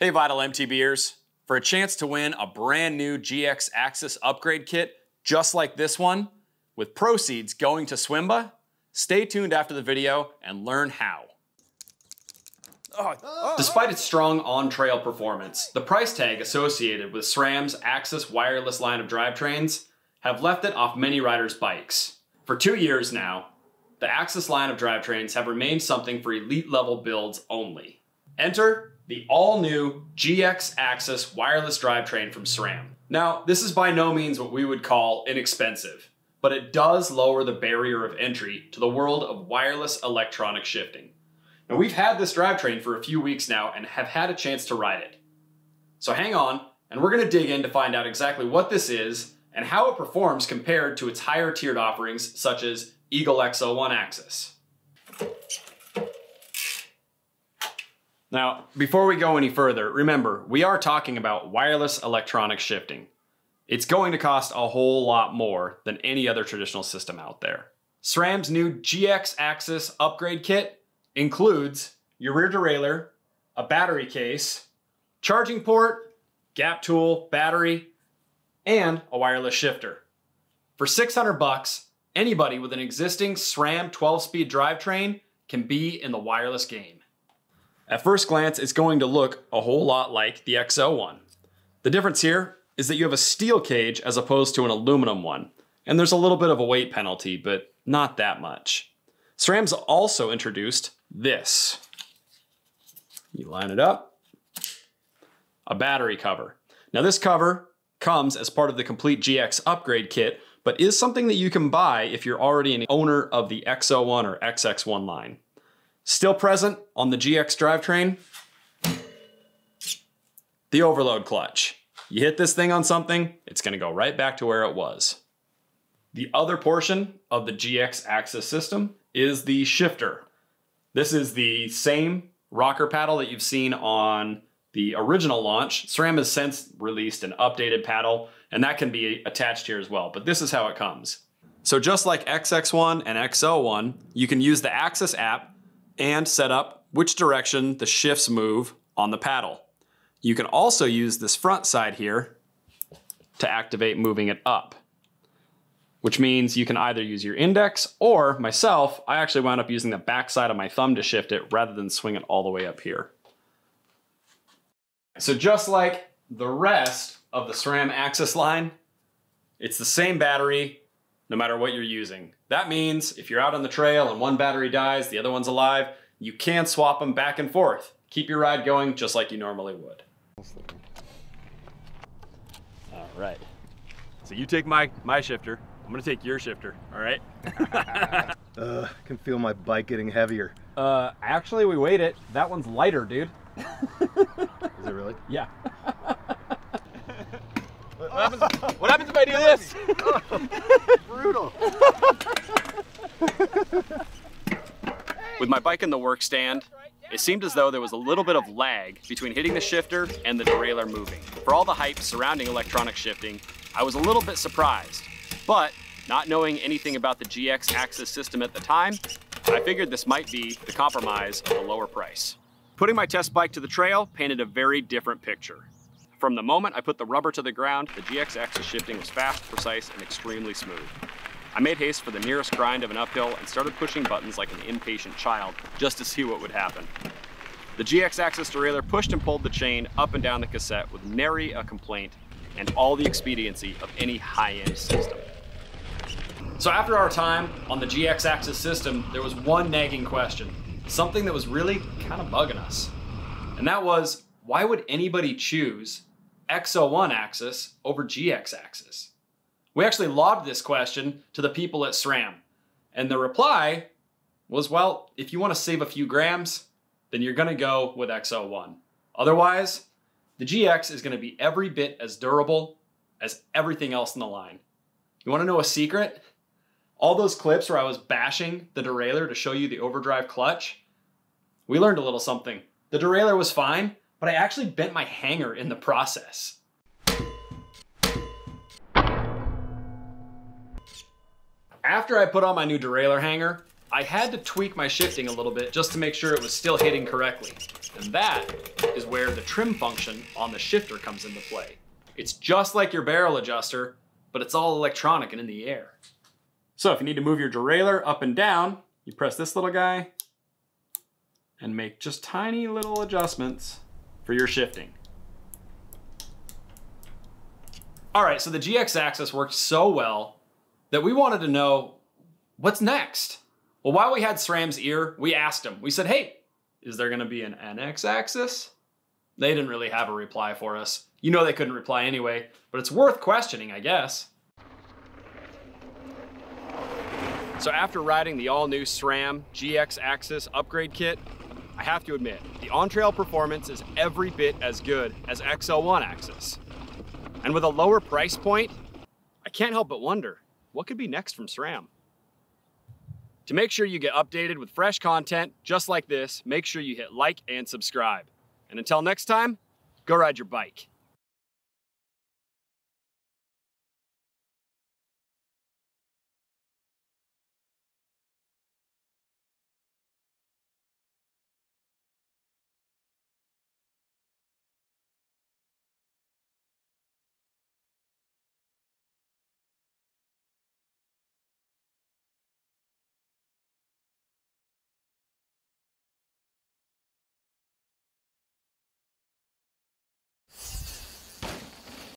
Hey Vital MTBers, for a chance to win a brand new GX AXS upgrade kit just like this one, with proceeds going to Swimba, stay tuned after the video and learn how. Despite its strong on-trail performance, the price tag associated with SRAM's AXS wireless line of drivetrains have left it off many riders' bikes. For 2 years now, the AXS line of drivetrains have remained something for elite level builds only. Enter the all-new GX AXS wireless drivetrain from SRAM. Now, this is by no means what we would call inexpensive, but it does lower the barrier of entry to the world of wireless electronic shifting. Now, we've had this drivetrain for a few weeks now and have had a chance to ride it. So hang on, and we're going to dig in to find out exactly what this is and how it performs compared to its higher tiered offerings such as Eagle X01 AXS. Now, before we go any further, remember, we are talking about wireless electronic shifting. It's going to cost a whole lot more than any other traditional system out there. SRAM's new GX AXS upgrade kit includes your rear derailleur, a battery case, charging port, gap tool, battery, and a wireless shifter. For $600, anybody with an existing SRAM 12-speed drivetrain can be in the wireless game. At first glance, it's going to look a whole lot like the X01. The difference here is that you have a steel cage as opposed to an aluminum one, and there's a little bit of a weight penalty, but not that much. SRAM's also introduced this. You line it up, a battery cover. Now this cover comes as part of the complete GX upgrade kit, but is something that you can buy if you're already an owner of the X01 or XX1 line. Still present on the GX drivetrain, the overload clutch. You hit this thing on something, it's going to go right back to where it was. The other portion of the GX AXS system is the shifter. This is the same rocker paddle that you've seen on the original launch. SRAM has since released an updated paddle, and that can be attached here as well, but this is how it comes. So just like XX1 and X01, you can use the AXS app and set up which direction the shifts move on the paddle. You can also use this front side here to activate moving it up, which means you can either use your index or myself, I actually wound up using the back side of my thumb to shift it rather than swing it all the way up here. So just like the rest of the SRAM AXS line, it's the same battery no matter what you're using. That means if you're out on the trail and one battery dies, the other one's alive, you can swap them back and forth. Keep your ride going just like you normally would. All right. So you take my shifter. I'm gonna take your shifter, all right? I can feel my bike getting heavier. Actually we weighed it. That one's lighter, dude. Is it really? Yeah. What happens if I do this? Brutal. With my bike in the work stand, it seemed as though there was a little bit of lag between hitting the shifter and the derailleur moving. For all the hype surrounding electronic shifting, I was a little bit surprised. But not knowing anything about the GX AXS system at the time, I figured this might be the compromise of a lower price. Putting my test bike to the trail painted a very different picture. From the moment I put the rubber to the ground, the GX AXS shifting was fast, precise, and extremely smooth. I made haste for the nearest grind of an uphill and started pushing buttons like an impatient child just to see what would happen. The GX AXS derailleur pushed and pulled the chain up and down the cassette with nary a complaint and all the expediency of any high-end system. So after our time on the GX AXS system, there was one nagging question, something that was really kind of bugging us. And that was, why would anybody choose X01 AXS over GX AXS? We actually lobbed this question to the people at SRAM. And the reply was, well, if you want to save a few grams, then you're going to go with X01. Otherwise, the GX is going to be every bit as durable as everything else in the line. You want to know a secret? All those clips where I was bashing the derailleur to show you the overdrive clutch, we learned a little something. The derailleur was fine, but I actually bent my hanger in the process. After I put on my new derailleur hanger, I I had to tweak my shifting a little bit just to make sure it was still hitting correctly. And that is where the trim function on the shifter comes into play. It's just like your barrel adjuster, but it's all electronic and in the air. So if you need to move your derailleur up and down, you press this little guy and make just tiny little adjustments for your shifting. All right, so the GX AXS worked so well that we wanted to know what's next. Well, while we had SRAM's ear, we asked him. We said, hey, is there gonna be an NX axis? They didn't really have a reply for us. You know they couldn't reply anyway, but it's worth questioning, I guess. So after riding the all-new SRAM GX AXS upgrade kit, I have to admit, the on-trail performance is every bit as good as XL1 AXS. And with a lower price point, I can't help but wonder, what could be next from SRAM? To make sure you get updated with fresh content just like this, make sure you hit like and subscribe. And until next time, go ride your bike.